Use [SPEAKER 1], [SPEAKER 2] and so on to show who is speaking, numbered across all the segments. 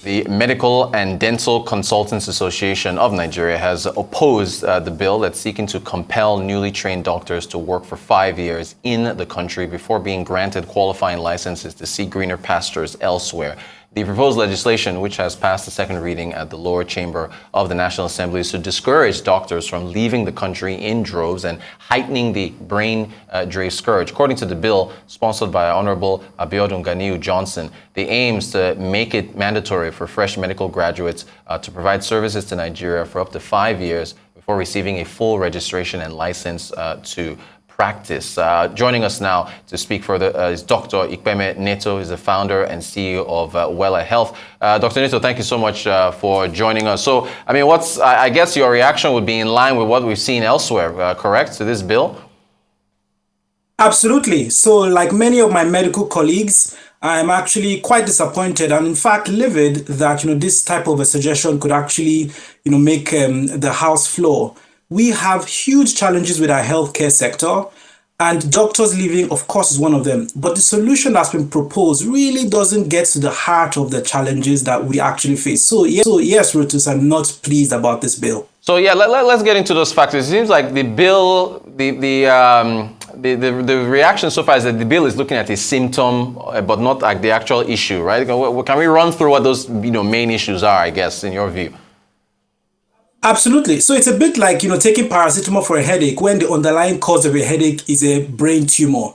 [SPEAKER 1] The Medical and Dental Consultants Association of Nigeria has opposed the bill that's seeking to compel newly trained doctors to work for 5 years in the country before being granted qualifying licenses to seek greener pastures elsewhere. The proposed legislation, which has passed the second reading at the lower chamber of the National Assembly, is to discourage doctors from leaving the country in droves and heightening the brain drain scourge. According to the bill, sponsored by Honorable Abiodun Ganiu Johnson, the aim is to make it mandatory for fresh medical graduates to provide services to Nigeria for up to 5 years before receiving a full registration and license to practice. Joining us now to speak further is Dr. Ikpeme Neto. He's the founder and CEO of Wella Health. Dr. Neto, thank you so much for joining us. So, I mean, I guess your reaction would be in line with what we've seen elsewhere, correct, to this bill?
[SPEAKER 2] Absolutely. So, like many of my medical colleagues, I'm actually quite disappointed and, in fact, livid that this type of a suggestion could actually make the House floor. We have huge challenges with our healthcare sector, and doctors leaving, of course, is one of them. But the solution that's been proposed really doesn't get to the heart of the challenges that we actually face. So yes, Rotus, I'm not pleased about this bill.
[SPEAKER 1] So yeah, let's get into those factors. It seems like the bill, the reaction so far is that the bill is looking at a symptom, but not like the actual issue, right? Can we run through what those main issues are, I guess, in your view?
[SPEAKER 2] Absolutely. So it's a bit like, taking paracetamol for a headache when the underlying cause of a headache is a brain tumor.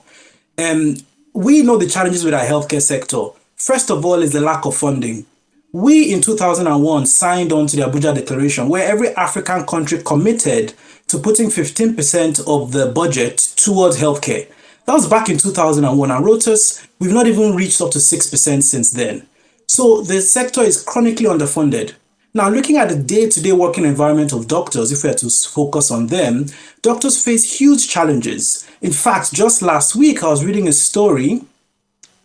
[SPEAKER 2] We know the challenges with our healthcare sector. First of all is the lack of funding. We in 2001 signed on to the Abuja Declaration where every African country committed to putting 15% of the budget towards healthcare. That was back in 2001, and Rotus, we've not even reached up to 6% since then. So the sector is chronically underfunded. Now, looking at the day-to-day working environment of doctors, if we are to focus on them, doctors face huge challenges. In fact, just last week, I was reading a story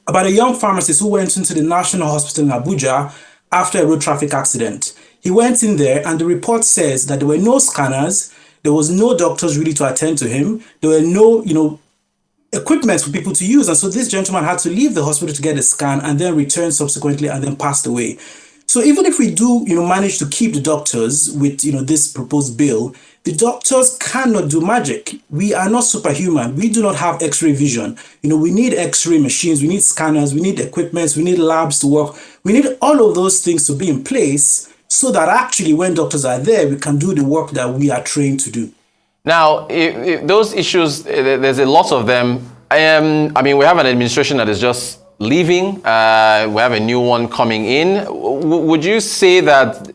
[SPEAKER 2] about a young pharmacist who went into the National Hospital in Abuja after a road traffic accident. He went in there and the report says that there were no scanners, there was no doctors really to attend to him, there were no, equipment for people to use. And so this gentleman had to leave the hospital to get a scan and then return subsequently and then passed away. So even if we do, manage to keep the doctors with, this proposed bill, the doctors cannot do magic. We are not superhuman. We do not have X-ray vision. We need X-ray machines, we need scanners, we need equipment, we need labs to work. We need all of those things to be in place so that actually when doctors are there, we can do the work that we are trained to do. Now,
[SPEAKER 1] if those issues, there's a lot of them. We have an administration that is just leaving. We have a new one coming in. Would you say that,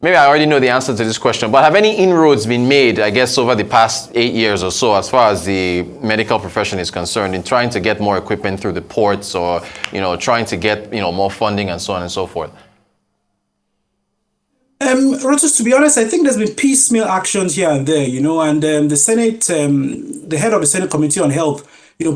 [SPEAKER 1] maybe I already know the answer to this question, but have any inroads been made, I guess, over the past 8 years or so, as far as the medical profession is concerned, in trying to get more equipment through the ports or, trying to get, more funding and so on and so forth?
[SPEAKER 2] Rotus, to be honest, I think there's been piecemeal actions here and there, and the Senate, the head of the Senate Committee on Health,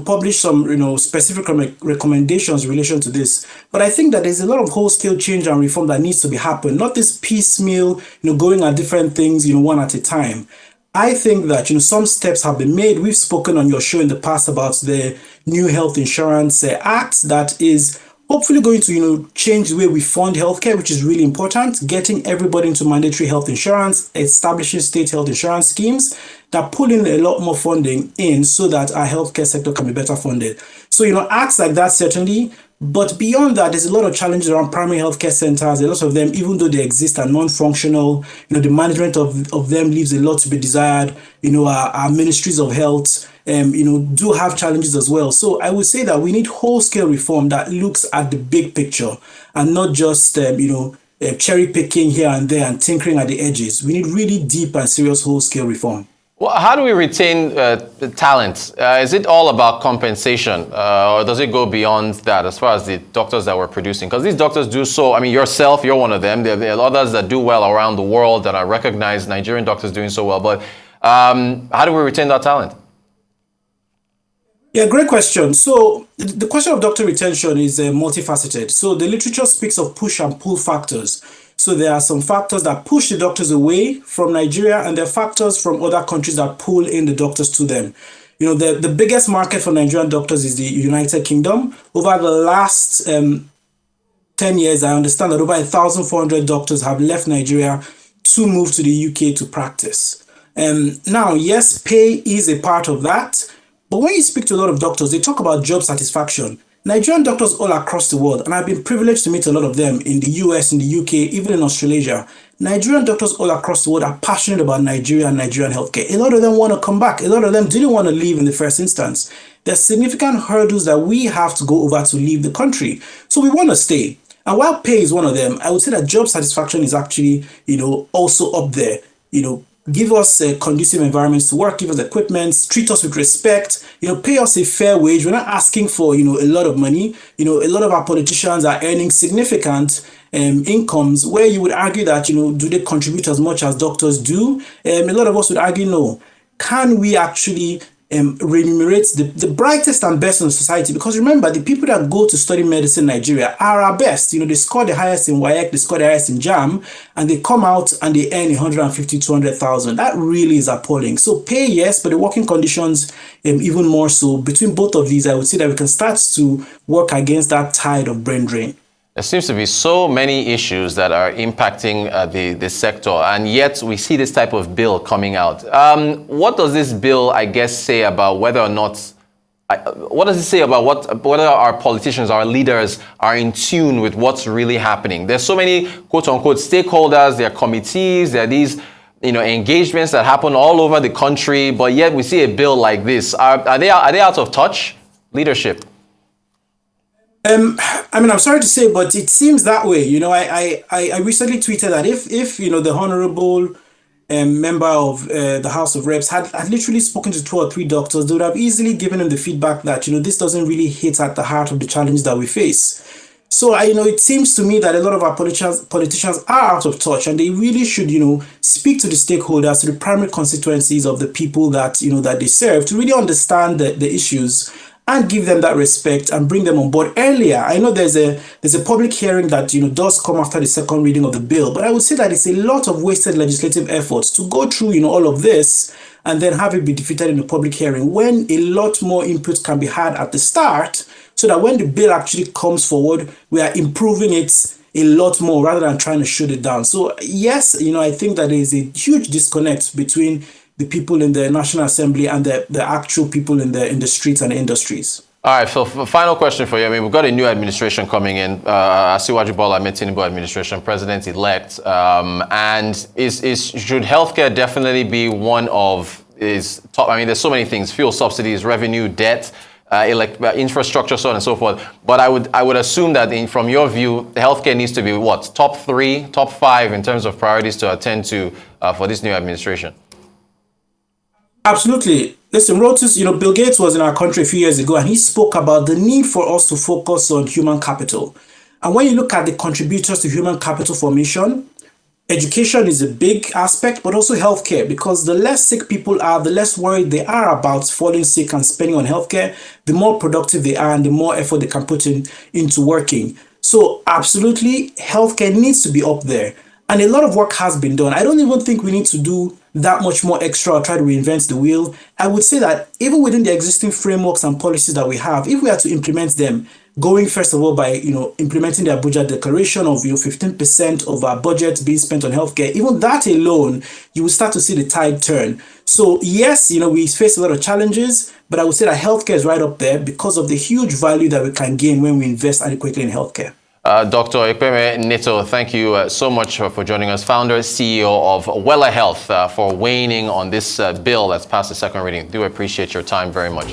[SPEAKER 2] published some, specific recommendations in relation to this. But I think that there's a lot of whole-scale change and reform that needs to be happened, not this piecemeal, going at different things, one at a time. I think that, some steps have been made. We've spoken on your show in the past about the new Health Insurance Act that is hopefully going to, change the way we fund healthcare, which is really important, getting everybody into mandatory health insurance, establishing state health insurance schemes that pull in a lot more funding in so that our healthcare sector can be better funded. So, acts like that, certainly. But beyond that, there's a lot of challenges around primary healthcare centers. A lot of them, even though they exist, are non-functional. The management of them leaves a lot to be desired. Our ministries of health, do have challenges as well. So I would say that we need whole-scale reform that looks at the big picture and not just, cherry picking here and there and tinkering at the edges. We need really deep and serious whole-scale reform.
[SPEAKER 1] Well, how do we retain the talent? Is it all about compensation, or does it go beyond that as far as the doctors that we're producing? Because these doctors do so, yourself, you're one of them. There are others that do well around the world that are recognized, Nigerian doctors doing so well. But how do we retain that talent?
[SPEAKER 2] Yeah, great question. So the question of doctor retention is multifaceted. So the literature speaks of push and pull factors. So there are some factors that push the doctors away from Nigeria, and there are factors from other countries that pull in the doctors to them. The biggest market for Nigerian doctors is the United Kingdom. Over the last 10 years, I understand that over 1,400 doctors have left Nigeria to move to the UK to practice. Now, yes, pay is a part of that, but when you speak to a lot of doctors, they talk about job satisfaction. Nigerian doctors all across the world, and I've been privileged to meet a lot of them in the US, in the UK, even in Australasia. Nigerian doctors all across the world are passionate about Nigeria and Nigerian healthcare. A lot of them want to come back. A lot of them didn't want to leave in the first instance. There's significant hurdles that we have to go over to leave the country. So we want to stay. And while pay is one of them, I would say that job satisfaction is actually, also up there. Give us conducive environments to work, give us equipment, treat us with respect, pay us a fair wage. We're not asking for, a lot of money. A lot of our politicians are earning significant incomes where you would argue that, do they contribute as much as doctors do? A lot of us would argue no. Can we actually remunerate the brightest and best in society? Because remember, the people that go to study medicine in Nigeria are our best. They score the highest in WAEC, they score the highest in JAM, and they come out and they earn 150, 200,000. That really is appalling. So pay, yes, but the working conditions even more so. Between both of these, I would say that we can start to work against that tide of brain drain.
[SPEAKER 1] There seems to be so many issues that are impacting the sector, and yet we see this type of bill coming out. What does this bill, I guess, say about whether or not, what does it say about whether our politicians, our leaders are in tune with what's really happening? There's so many quote-unquote stakeholders, there are committees, there are these engagements that happen all over the country, but yet we see a bill like this. Are they out of touch? Leadership.
[SPEAKER 2] I'm sorry to say, but it seems that way. I recently tweeted that if the honorable member of the House of Reps had literally spoken to 2 or 3 doctors, they would have easily given him the feedback that, this doesn't really hit at the heart of the challenges that we face. So, it seems to me that a lot of our politicians are out of touch, and they really should, speak to the stakeholders, to the primary constituencies of the people that, that they serve, to really understand the issues and give them that respect and bring them on board earlier. I know there's a public hearing that does come after the second reading of the bill, but I would say that it's a lot of wasted legislative efforts to go through all of this and then have it be defeated in the public hearing when a lot more input can be had at the start, so that when the bill actually comes forward, we are improving it a lot more rather than trying to shoot it down. So yes, I think that there is a huge disconnect between the people in the National Assembly and the actual people in the streets and the industries.
[SPEAKER 1] All right, Phil, final question for you. I mean, we've got a new administration coming in, Asiwaju Bola Ahmed Tinubu administration, president-elect, and should healthcare definitely be one of his top? I mean, there's so many things: fuel subsidies, revenue, debt, infrastructure, so on and so forth. But I would assume that from your view, healthcare needs to be what, top 3, top 5 in terms of priorities to attend to for this new administration.
[SPEAKER 2] Absolutely. Listen, Bill Gates was in our country a few years ago, and he spoke about the need for us to focus on human capital. And when you look at the contributors to human capital formation, education is a big aspect, but also healthcare, because the less sick people are, the less worried they are about falling sick and spending on healthcare, the more productive they are and the more effort they can put into working. So absolutely, healthcare needs to be up there. And a lot of work has been done. I don't even think we need to do that much more extra or try to reinvent the wheel. I would say that even within the existing frameworks and policies that we have, if we are to implement them, going first of all by implementing the Abuja Declaration of 15% of our budget being spent on healthcare, even that alone, you will start to see the tide turn. So yes, we face a lot of challenges, but I would say that healthcare is right up there because of the huge value that we can gain when we invest adequately in healthcare.
[SPEAKER 1] Dr. Ekpeme Neto, thank you so much for joining us, founder, CEO of Wella Health, for weighing in on this bill that's passed the second reading. Do appreciate your time very much.